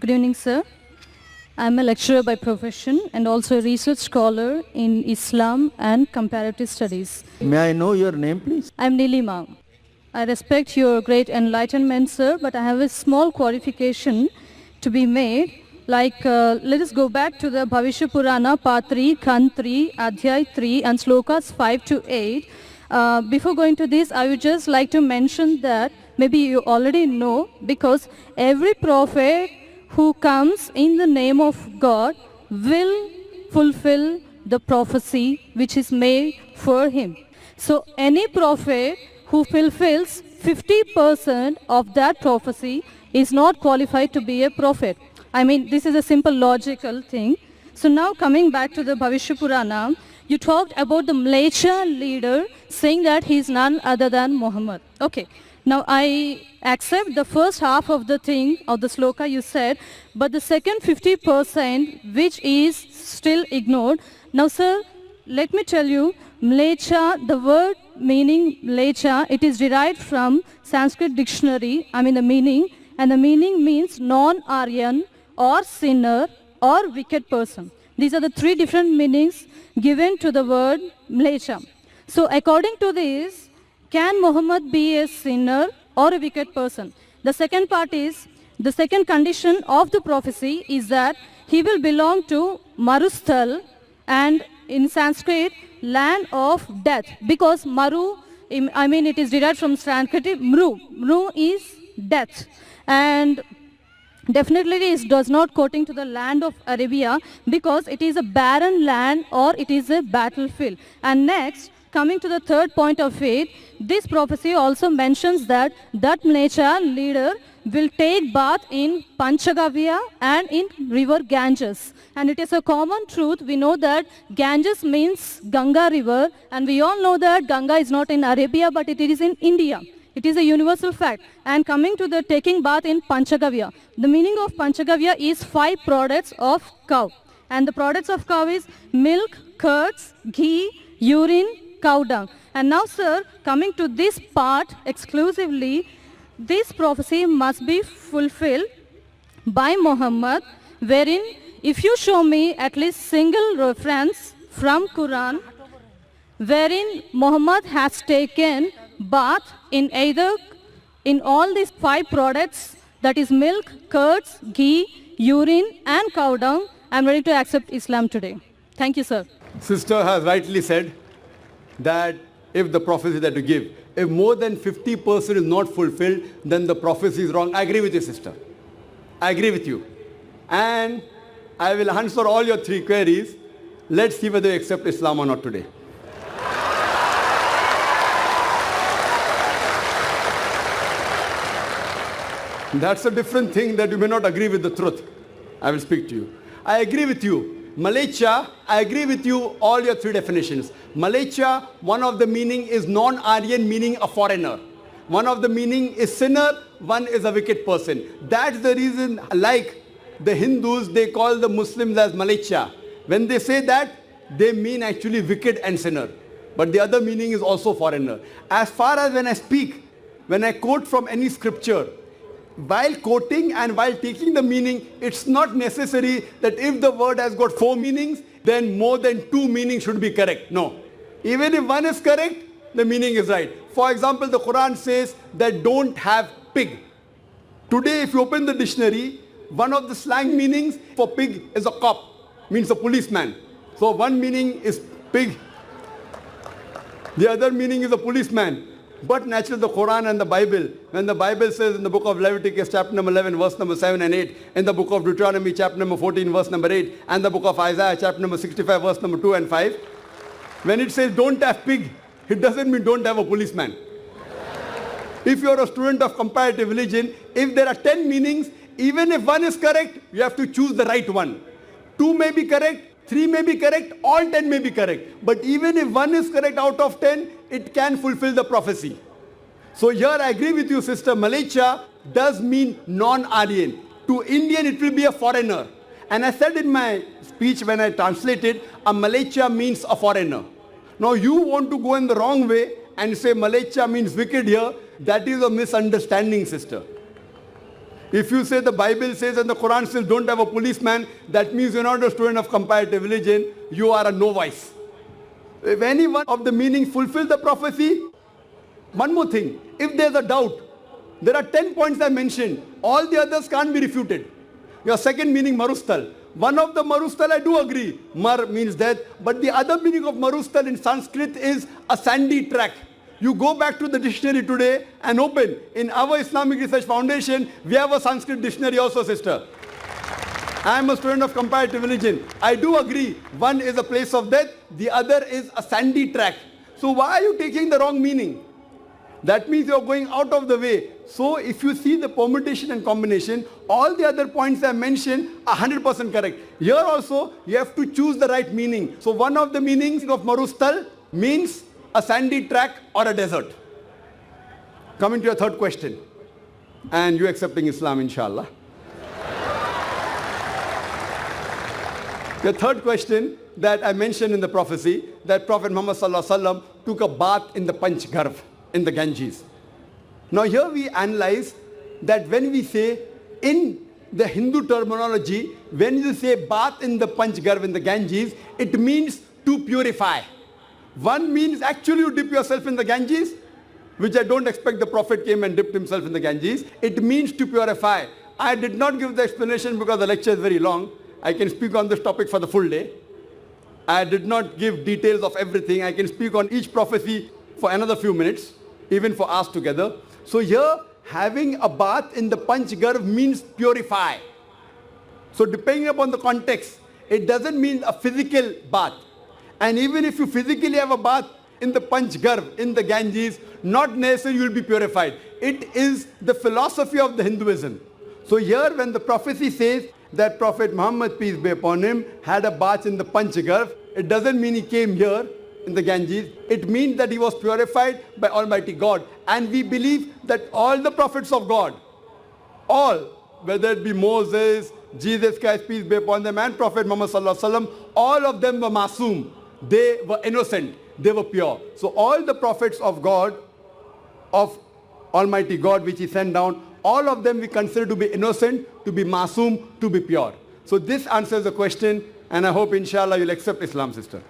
Good evening, sir. I'm a lecturer by profession and also a research scholar in Islam and comparative studies. May I know your name, please? I'm Nilima. I respect your great enlightenment, sir, but I have a small qualification to be made. Let us go back to the Bhavishya Purana, Part 3, Kand 3, Adhyay 3, and Slokas 5 to 8. Before going to this, I would just like to mention that maybe you already know, because every prophet who comes in the name of God will fulfill the prophecy which is made for him. So any prophet who fulfills 50% of that prophecy is not qualified to be a prophet. I mean, this is a simple logical thing. So now coming back to the Bhavishya Purana, you talked about the Mleccha leader saying that he is none other than Muhammad. Okay. Now I accept the first half of the thing, of the sloka you said, but the second 50% which is still ignored. Now sir, let me tell you, Mleccha, the word meaning Mleccha, it is derived from Sanskrit dictionary, the meaning, and the meaning means non-Aryan or sinner or wicked person. These are the three different meanings given to the word Mleccha. So according to this, can Muhammad be a sinner or a wicked person? The second part is, the second condition of the prophecy is that he will belong to Marusthal, and in Sanskrit, land of death, because Maru, it is derived from Sanskrit, Mru. Mru is death. And definitely it does not quoting to the land of Arabia, because it is a barren land or it is a battlefield. And next, coming to the third point of it, this prophecy also mentions that Mleccha leader will take bath in Panchagavya and in river Ganges. And it is a common truth. We know that Ganges means Ganga river, and we all know that Ganga is not in Arabia, but it is in India. It is a universal fact. And coming to the taking bath in Panchagavya, the meaning of Panchagavya is 5 products of cow. And the products of cow is milk, curds, ghee, urine, cow dung. And now sir, coming to this part exclusively, this prophecy must be fulfilled by Muhammad, wherein if you show me at least single reference from Quran, wherein Muhammad has taken bath in either, in all these 5 products, that is milk, curds, ghee, urine and cow dung, I am ready to accept Islam today. Thank you, sir. Sister has rightly said that if the prophecy that you give, if more than 50% is not fulfilled, then the prophecy is wrong. I agree with you, sister. I agree with you. And I will answer all your 3 queries. Let's see whether you accept Islam or not today. That's a different thing, that you may not agree with the truth. I will speak to you. I agree with you. Mleccha, I agree with you, all your 3 definitions. Mleccha, one of the meaning is non-Aryan, meaning a foreigner. One of the meaning is sinner, one is a wicked person. That's the reason, like the Hindus, they call the Muslims as Mleccha. When they say that, they mean actually wicked and sinner. But the other meaning is also foreigner. As far as when I speak, when I quote from any scripture, while quoting and while taking the meaning, it's not necessary that if the word has got 4 meanings, then more than 2 meanings should be correct. No. Even if one is correct, the meaning is right. For example, the Quran says that don't have pig. Today, if you open the dictionary, one of the slang meanings for pig is a cop, means a policeman. So one meaning is pig, the other meaning is a policeman. But naturally the Quran and the Bible, when the Bible says in the book of Leviticus chapter number 11 verse number 7 and 8, in the book of Deuteronomy chapter number 14 verse number 8, and the book of Isaiah chapter number 65 verse number 2 and 5, when it says don't have pig, it doesn't mean don't have a policeman. If you are a student of comparative religion, if there are 10 meanings, even if one is correct, you have to choose the right one. 2 may be correct, 3 may be correct, all 10 may be correct. But even if one is correct out of 10, it can fulfill the prophecy. So here I agree with you, sister. Mleccha does mean non-Aryan. To Indian, it will be a foreigner. And I said in my speech when I translated, a Mleccha means a foreigner. Now you want to go in the wrong way and say Mleccha means wicked here. That is a misunderstanding, sister. If you say the Bible says and the Quran says don't have a policeman, that means you're not a student of comparative religion, you are a novice. If any one of the meanings fulfill the prophecy, one more thing, if there's a doubt, there are 10 points I mentioned, all the others can't be refuted. Your second meaning, marustal. One of the marustal I do agree, mar means death, but the other meaning of marustal in Sanskrit is a sandy track. You go back to the dictionary today and open. In our Islamic Research Foundation, we have a Sanskrit dictionary also, sister. I am a student of comparative religion. I do agree, one is a place of death, the other is a sandy track. So why are you taking the wrong meaning? That means you are going out of the way. So if you see the permutation and combination, all the other points I mentioned are 100% correct. Here also, you have to choose the right meaning. So one of the meanings of marustal means a sandy track or a desert. Coming to your third question, and you accepting Islam, inshallah. The third question that I mentioned in the prophecy, that Prophet Muhammad sallallahu alaihi wasallam took a bath in the Panch Garv, in the Ganges. Now here we analyze that when we say in the Hindu terminology, when you say bath in the Panch Garv, in the Ganges, it means to purify. One means actually you dip yourself in the Ganges, which I don't expect the Prophet came and dipped himself in the Ganges. It means to purify. I did not give the explanation because the lecture is very long. I can speak on this topic for the full day. I did not give details of everything. I can speak on each prophecy for another few minutes, even for us together. So here, having a bath in the Panch Garv means purify. So depending upon the context, it doesn't mean a physical bath. And even if you physically have a bath in the Panch Garv, in the Ganges, not necessarily you will be purified. It is the philosophy of the Hinduism. So here when the prophecy says that Prophet Muhammad, peace be upon him, had a bath in the Panch Garv, it doesn't mean he came here in the Ganges. It means that he was purified by Almighty God. And we believe that all the prophets of God, all, whether it be Moses, Jesus Christ, peace be upon them, and Prophet Muhammad sallallahu alaihi wasallam, all of them were masoom. They were innocent. They were pure. So all the prophets of God, of Almighty God, which he sent down, all of them we consider to be innocent, to be masoom, to be pure. So this answers the question, and I hope inshallah you'll accept Islam, sister.